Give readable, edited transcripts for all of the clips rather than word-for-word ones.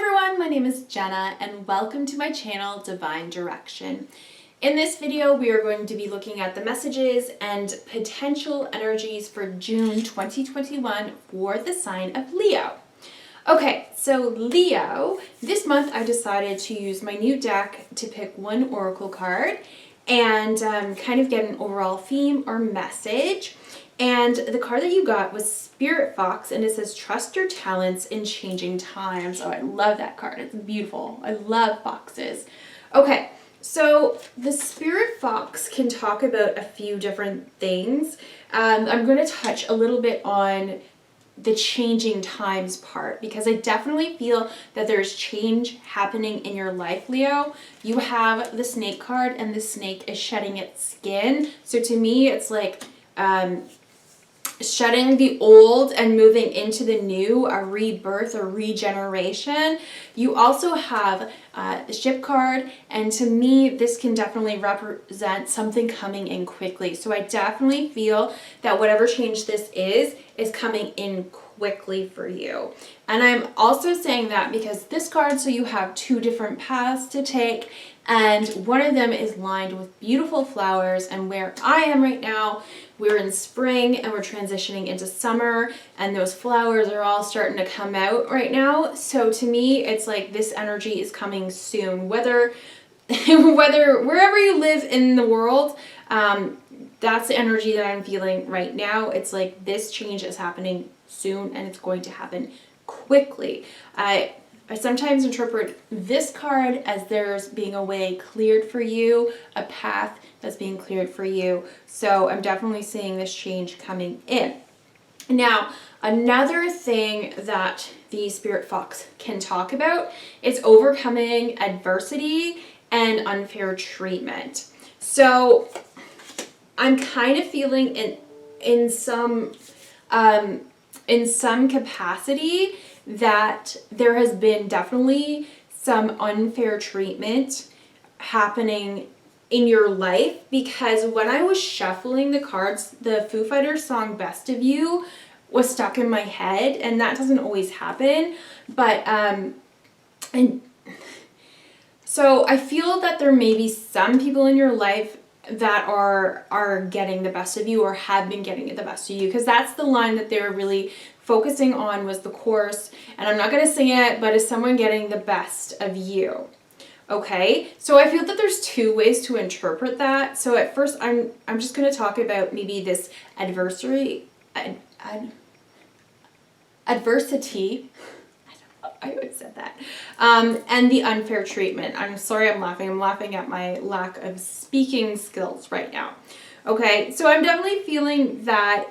everyone, my name is Jenna and welcome to my channel Divine Direction. In this video we are going to be looking at the messages and potential energies for June 2021 for the sign of Leo. Okay, so Leo, this month I decided to use my new deck to pick one oracle card and kind of get an overall theme or message. And the card that you got was Spirit Fox, and it says, trust your talents in changing times. Oh, I love that card. It's beautiful. I love foxes. Okay, so the Spirit Fox can talk about a few different things. I'm going to touch a little bit on the changing times part because I definitely feel that there's change happening in your life, Leo. You have the snake card, and the snake is shedding its skin. So to me, it's like shedding the old and moving into the new, a rebirth or regeneration. You also have the ship card, and to me this can definitely represent something coming in quickly. So I definitely feel that whatever change this is coming in quickly for you. And I'm also saying that because this card, so you have two different paths to take, and one of them is lined with beautiful flowers, and where I am right now, we're in spring and we're transitioning into summer, and those flowers are all starting to come out right now. So to me, it's like this energy is coming soon, whether wherever you live in the world, that's the energy that I'm feeling right now. It's like this change is happening soon and it's going to happen quickly. I sometimes interpret this card as there's being a way cleared for you, a path that's being cleared for you. So I'm definitely seeing this change coming in. Now, another thing that the Spirit Fox can talk about is overcoming adversity and unfair treatment. So I'm kind of feeling in some capacity that there has been definitely some unfair treatment happening in your life, because when I was shuffling the cards, the Foo Fighters song Best of You was stuck in my head, and that doesn't always happen, but and so I feel that there may be some people in your life that are getting the best of you or have been getting the best of you, because that's the line that they're really focusing on, was the chorus, and I'm not going to sing it, but is someone getting the best of you? Okay, so I feel that there's two ways to interpret that. So at first I'm just going to talk about maybe this adversity. I would say that. And the unfair treatment. I'm sorry I'm laughing. I'm laughing at my lack of speaking skills right now. Okay, so I'm definitely feeling that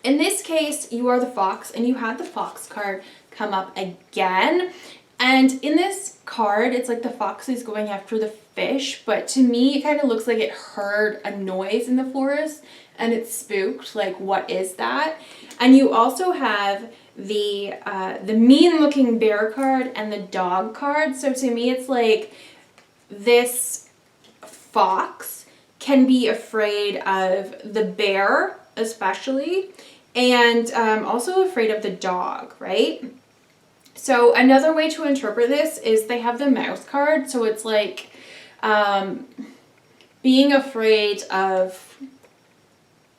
in this case, you are the fox, and you had the fox card come up again. And in this card, it's like the fox is going after the fish, but to me, it kind of looks like it heard a noise in the forest and it's spooked. Like, what is that? And you also have the mean-looking bear card and the dog card. So to me, it's like this fox can be afraid of the bear, especially, and also afraid of the dog, right? So another way to interpret this is they have the mouse card. So it's like being afraid of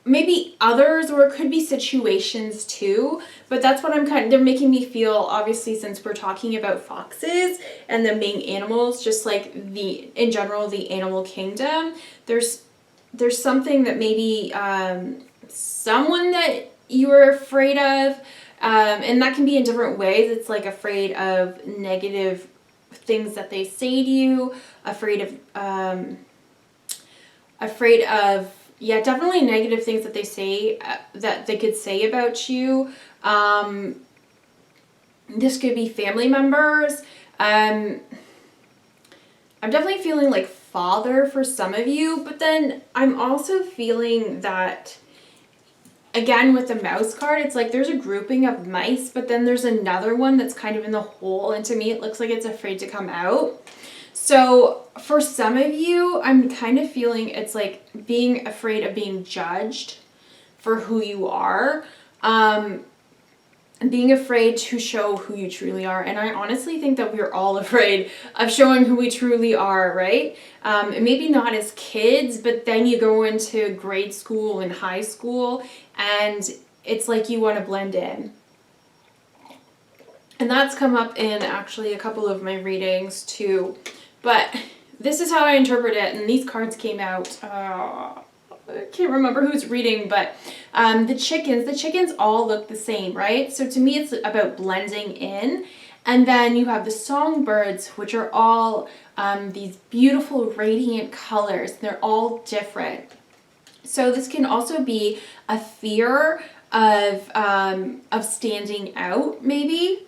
maybe others, or it could be situations too. But that's what they're making me feel, obviously, since we're talking about foxes and them being animals, just like in general, the animal kingdom. There's something that maybe someone that you are afraid of, and that can be in different ways. It's like afraid of negative things that they say to you, afraid of definitely negative things that they say, that they could say about you. This could be family members. I'm definitely feeling like father for some of you, but then I'm also feeling that, again, with the mouse card, it's like there's a grouping of mice, but then there's another one that's kind of in the hole, and to me it looks like it's afraid to come out. So for some of you, I'm kind of feeling it's like being afraid of being judged for who you are. being afraid to show who you truly are. And I honestly think that we're all afraid of showing who we truly are, right? Maybe not as kids, but then you go into grade school and high school and it's like you want to blend in. And that's come up in actually a couple of my readings too. But this is how I interpret it, and these cards came out, I can't remember who's reading, but the chickens all look the same, right? So to me it's about blending in. And then you have the songbirds, which are all these beautiful radiant colors. They're all different. So this can also be a fear of standing out, maybe.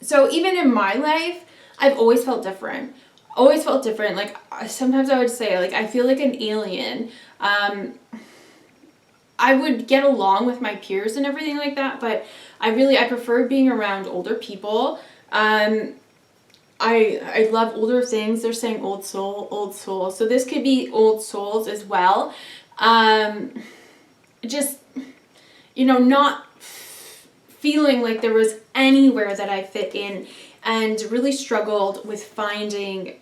So even in my life, I've always felt different. Always felt different. Like sometimes I would say, like, I feel like an alien. I would get along with my peers and everything like that, but I prefer being around older people. I love older things. They're saying old soul, old soul. So this could be old souls as well. Just, not feeling like there was anywhere that I fit in, and really struggled with finding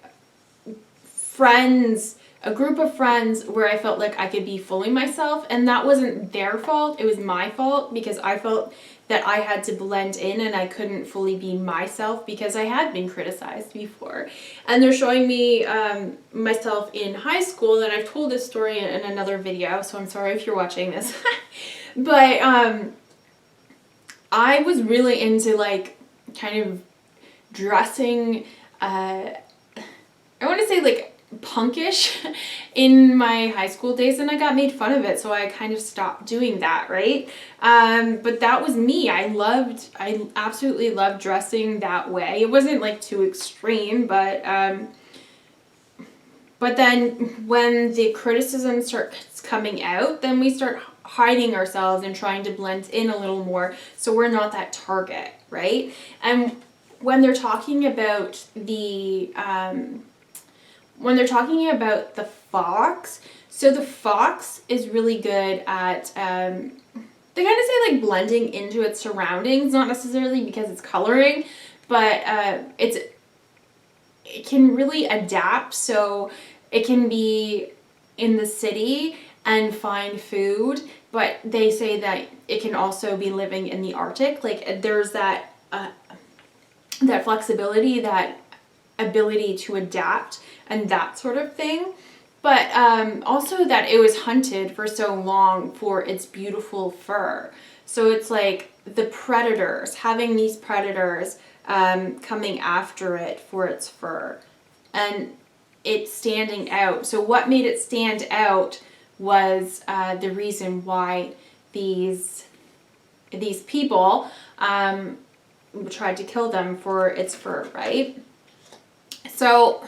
friends, a group of friends where I felt like I could be fully myself. And that wasn't their fault, it was my fault, because I felt that I had to blend in and I couldn't fully be myself because I had been criticized before. And they're showing me myself in high school, and I've told this story in another video, so I'm sorry if you're watching this. But I was really into like kind of dressing, I want to say like punkish in my high school days, and I got made fun of it, so I kind of stopped doing that, right? But that was me. I absolutely loved dressing that way. It wasn't like too extreme, but then when the criticism starts coming out, then we start hiding ourselves and trying to blend in a little more so we're not that target, right? And when they're talking about the fox, so the fox is really good at they kind of say like blending into its surroundings, not necessarily because it's coloring, but it can really adapt. So it can be in the city and find food, but they say that it can also be living in the Arctic. Like there's that flexibility, that ability to adapt and that sort of thing. But also that it was hunted for so long for its beautiful fur. So it's like the predators, having these predators coming after it for its fur and it standing out. So what made it stand out was the reason why these people tried to kill them for its fur, right? So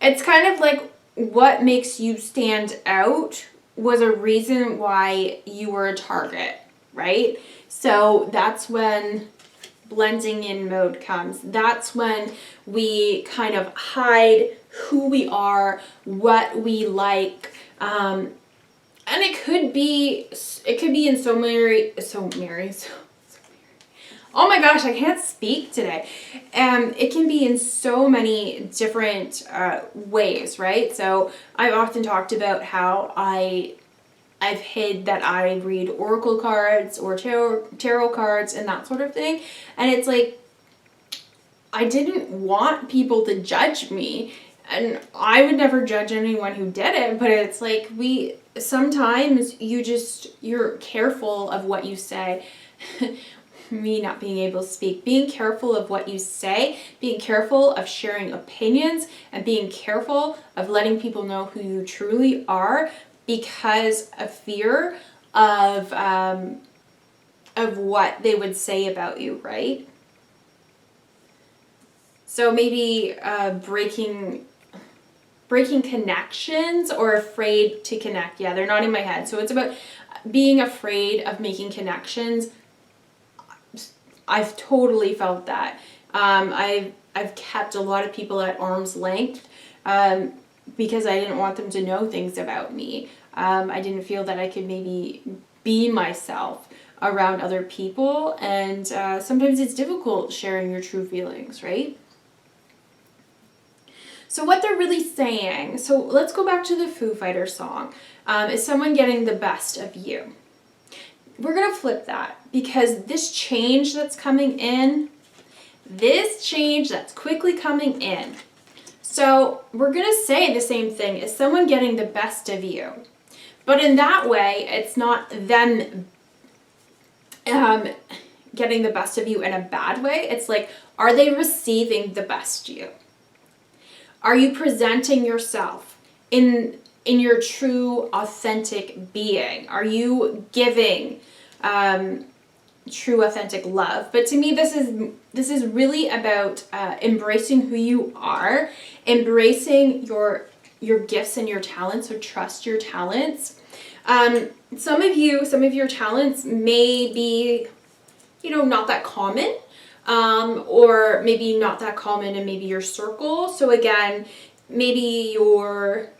it's kind of like what makes you stand out was a reason why you were a target, right? So that's when blending in mode comes. That's when we kind of hide who we are, what we like, and it could be in so many. Oh my gosh, I can't speak today. It can be in so many different ways, right? So I've often talked about how I've hid that I read oracle cards or tarot cards and that sort of thing. And it's like, I didn't want people to judge me. And I would never judge anyone who did it, but it's like sometimes you're careful of what you say. Me not being able to speak, being careful of what you say, being careful of sharing opinions, and being careful of letting people know who you truly are because of fear of what they would say about you, right? So maybe breaking connections or afraid to connect. Yeah, they're not in my head. So it's about being afraid of making connections. I've totally felt that. I've kept a lot of people at arm's length because I didn't want them to know things about me. I didn't feel that I could maybe be myself around other people, and sometimes it's difficult sharing your true feelings, right? So what they're really saying, so let's go back to the Foo Fighters song, is someone getting the best of you. We're going to flip that, because this change that's coming in, this change that's quickly coming in, so we're going to say the same thing, is someone getting the best of you. But in that way, it's not them getting the best of you in a bad way. It's like, are they receiving the best you? Are you presenting yourself in your true, authentic being? Are you giving true, authentic love? But to me, this is really about embracing who you are, embracing your gifts and your talents. So trust your talents. Some of your talents may be, not that common. Or maybe not that common in maybe your circle. So again, maybe you're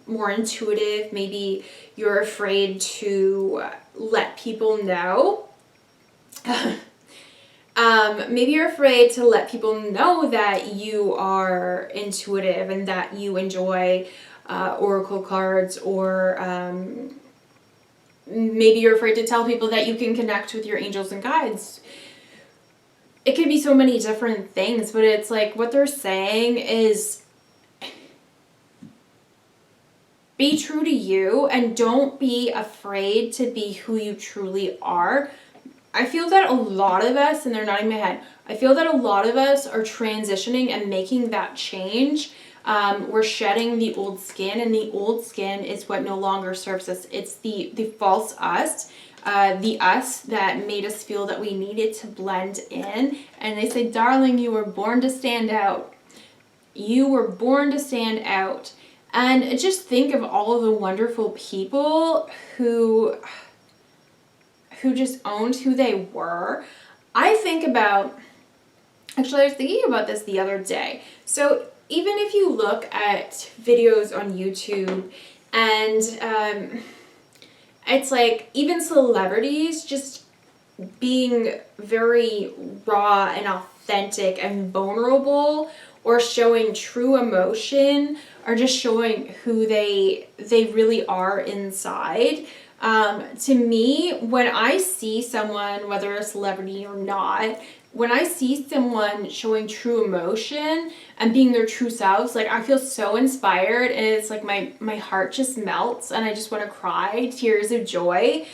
more intuitive, maybe you're afraid to let people know. Maybe you're afraid to let people know that you are intuitive and that you enjoy oracle cards, or maybe you're afraid to tell people that you can connect with your angels and guides. It could be so many different things, but it's like what they're saying is be true to you and don't be afraid to be who you truly are. I feel that a lot of us, and they're nodding my head, I feel that a lot of us are transitioning and making that change. We're shedding the old skin, and the old skin is what no longer serves us. It's the false us. The us that made us feel that we needed to blend in. And they say, darling, you were born to stand out. You were born to stand out. And just think of all of the wonderful people who just owned who they were. I was thinking about this the other day. So even if you look at videos on YouTube, and it's like even celebrities just being very raw and authentic and vulnerable, or showing true emotion, or just showing who they really are inside. To me, when I see someone, whether a celebrity or not, when I see someone showing true emotion and being their true selves, like I feel so inspired, and it's like my heart just melts and I just want to cry tears of joy.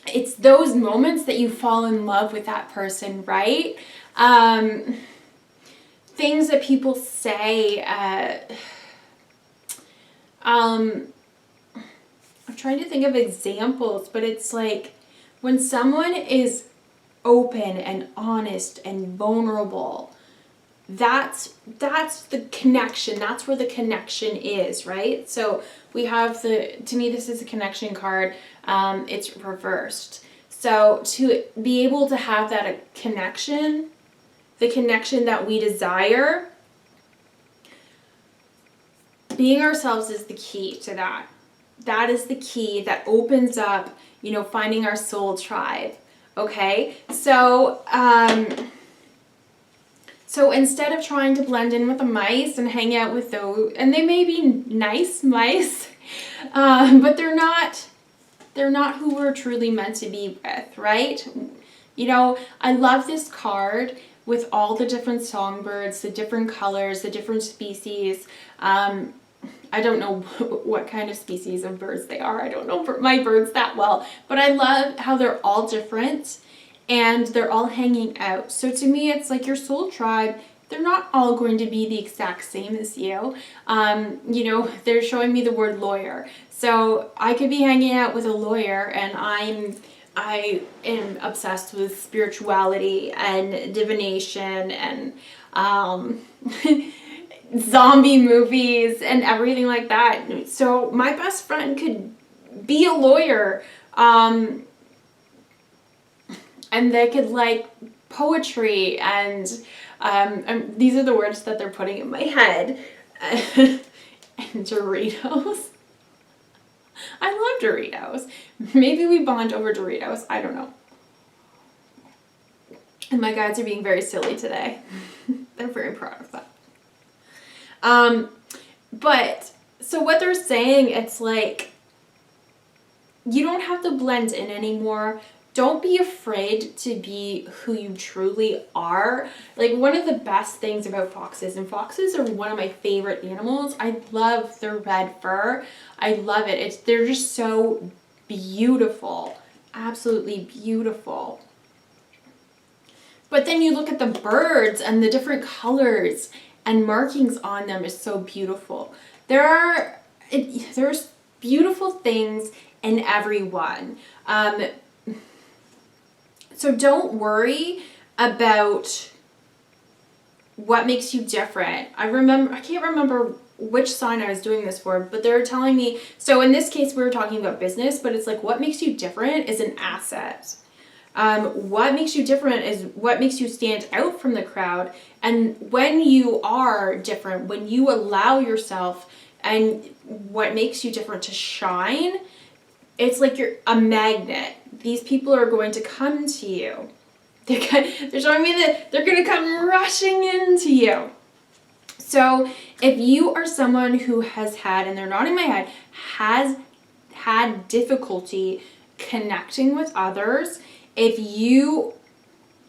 It's those moments that you fall in love with that person, right? Things that people say, I'm trying to think of examples, but it's like when someone is open and honest and vulnerable, that's the connection. That's where the connection is, right? So we have to me, this is a connection card. It's reversed. So to be able to have that connection, the connection that we desire, being ourselves is the key to that. That is the key that opens up, finding our soul tribe. Okay, so instead of trying to blend in with the mice and hang out with those, and they may be nice mice, but they're not who we're truly meant to be with, right? I love this card with all the different songbirds, the different colors, the different species. I don't know what kind of species of birds they are. I don't know my birds that well, but I love how they're all different and they're all hanging out. So to me, it's like your soul tribe. They're not all going to be the exact same as you. They're showing me the word lawyer. So I could be hanging out with a lawyer, and I am obsessed with spirituality and divination and zombie movies and everything like that. So my best friend could be a lawyer, and they could like poetry and these are the words that they're putting in my head. And Doritos. I love Doritos. Maybe we bond over Doritos. I don't know. And my guides are being very silly today. They're very proud of that. But so what they're saying, it's like, you don't have to blend in anymore. Don't be afraid to be who you truly are. Like, one of the best things about foxes, and foxes are one of my favorite animals. I love their red fur. I love it. They're just so beautiful. Absolutely beautiful. But then you look at the birds and the different colors and markings on them is so beautiful. There's beautiful things in everyone. So don't worry about what makes you different. I can't remember which sign I was doing this for, but they were telling me, so in this case we were talking about business, but it's like, what makes you different is an asset. What makes you different is what makes you stand out from the crowd. And when you are different, when you allow yourself and what makes you different to shine, it's like you're a magnet. These people are going to come to you. They're showing me that they're going to come rushing into you. So if you are someone who has had, and they're nodding my head, has had difficulty connecting with others, if you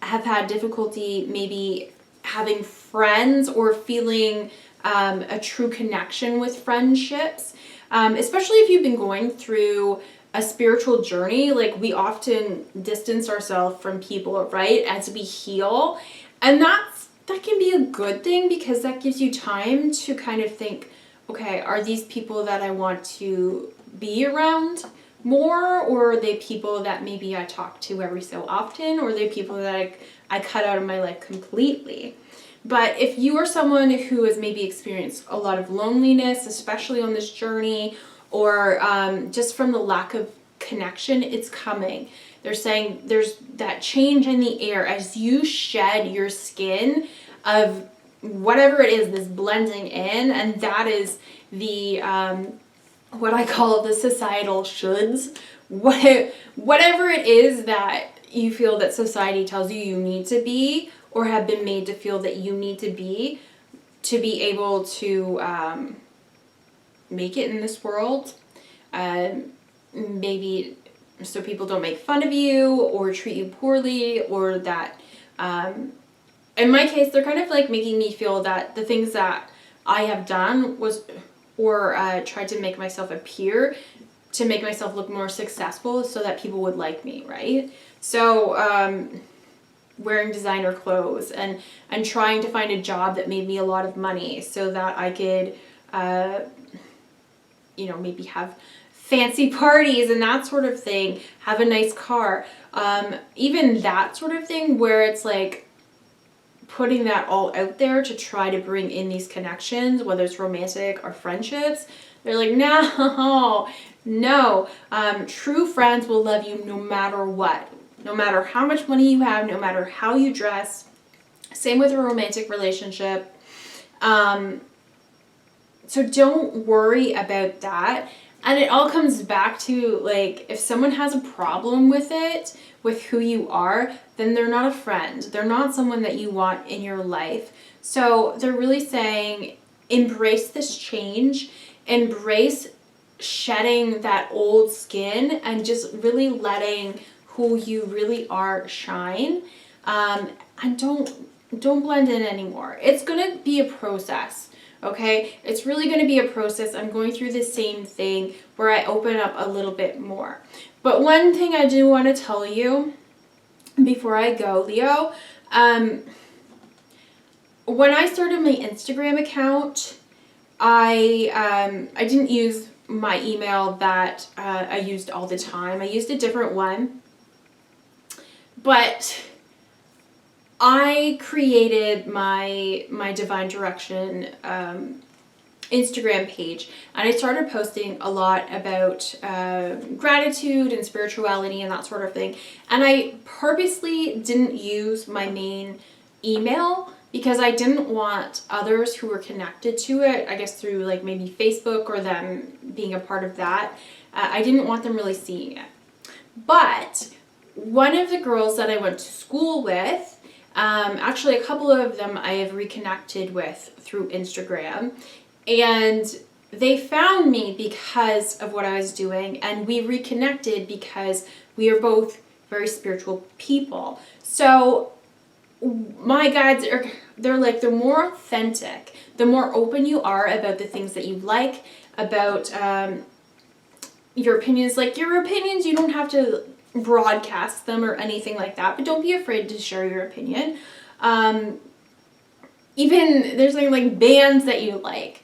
have had difficulty maybe having friends or feeling a true connection with friendships, especially if you've been going through a spiritual journey, like we often distance ourselves from people, right, as we heal. And that can be a good thing, because that gives you time to kind of think, okay, are these people that I want to be around more, or are they people that maybe I talk to every so often, or are they people that I cut out of my life completely? But if you are someone who has maybe experienced a lot of loneliness, especially on this journey, or just from the lack of connection, it's coming. They're saying there's that change in the air as you shed your skin of whatever it is, this blending in, and that is the what I call the societal shoulds. Whatever it is that you feel that society tells you need to be, or have been made to feel that you need to be able to make it in this world. Maybe so people don't make fun of you or treat you poorly, or that in my case they're kind of like making me feel that the things that I have done was, or tried to make myself appear to make myself look more successful so that people would like me, right? So wearing designer clothes and trying to find a job that made me a lot of money so that I could maybe have fancy parties and that sort of thing, have a nice car, even that sort of thing, where it's like putting that all out there to try to bring in these connections, whether it's romantic or friendships. They're like, no, true friends will love you no matter what, no matter how much money you have, no matter how you dress. Same with a romantic relationship. So don't worry about that. And it all comes back to, like, if someone has a problem with it, with who you are, then they're not a friend. They're not someone that you want in your life. So they're really saying, embrace this change, embrace shedding that old skin, and just really letting who you really are shine. And don't blend in anymore. It's gonna be a process. Okay, it's really going to be a process. I'm going through the same thing where I open up a little bit more. But one thing I do want to tell you before I go, Leo, when I started my Instagram account, I didn't use my email that I used all the time. I used a different one. But I created my Divine Direction Instagram page, and I started posting a lot about gratitude and spirituality and that sort of thing. And I purposely didn't use my main email because I didn't want others who were connected to it, I guess through like maybe Facebook or them being a part of that, I didn't want them really seeing it. But one of the girls that I went to school with, actually a couple of them I have reconnected with through Instagram, and they found me because of what I was doing, and we reconnected because we are both very spiritual people. So my guides they're more authentic, the more open you are about the things that you like, about your opinions. Like your opinions, you don't have to broadcast them or anything like that, but don't be afraid to share your opinion. Even there's like bands that you like.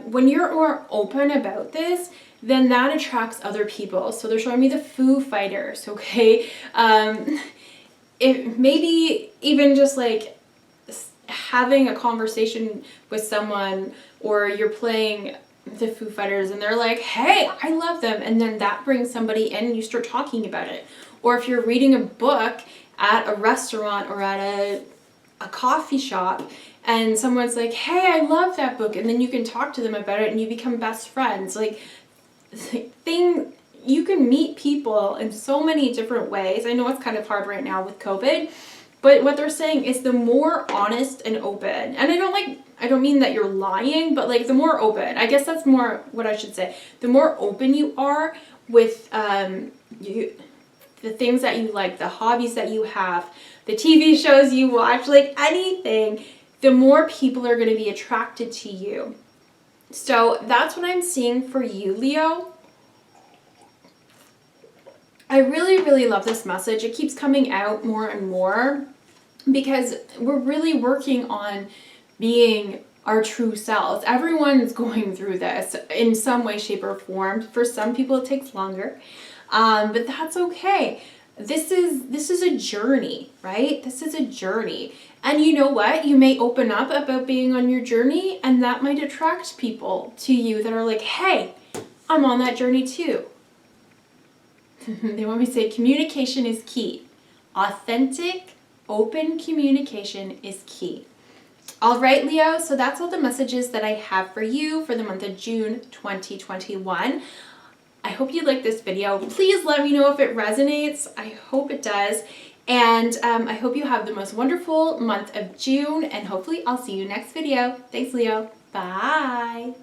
When you're more open about this, then that attracts other people. So they're showing me the Foo Fighters, okay? It maybe even just like having a conversation with someone, or you're playing the Foo Fighters and they're like, hey, I love them, and then that brings somebody in and you start talking about it. Or if you're reading a book at a restaurant or at a coffee shop and someone's like, hey, I love that book, and then you can talk to them about it and you become best friends. Like you can meet people in so many different ways. I know it's kind of hard right now with COVID, but what they're saying is the more honest and open, and I don't mean that you're lying, but like the more open, I guess that's more what I should say. The more open you are with the things that you like, the hobbies that you have, the TV shows you watch, like anything, the more people are going to be attracted to you. So that's what I'm seeing for you, Leo. I really, really love this message. It keeps coming out more and more because we're really working on being our true selves. Everyone's going through this in some way, shape, or form. For some people it takes longer, but that's okay. This is a journey, right? This is a journey. And you know what? You may open up about being on your journey, and that might attract people to you that are like, hey, I'm on that journey too. They want me to say communication is key. Authentic, open communication is key. All right, Leo, so that's all the messages that I have for you for the month of June 2021. I hope you liked this video. Please let me know if it resonates. I hope it does. And I hope you have the most wonderful month of June, and hopefully I'll see you next video. Thanks, Leo. Bye.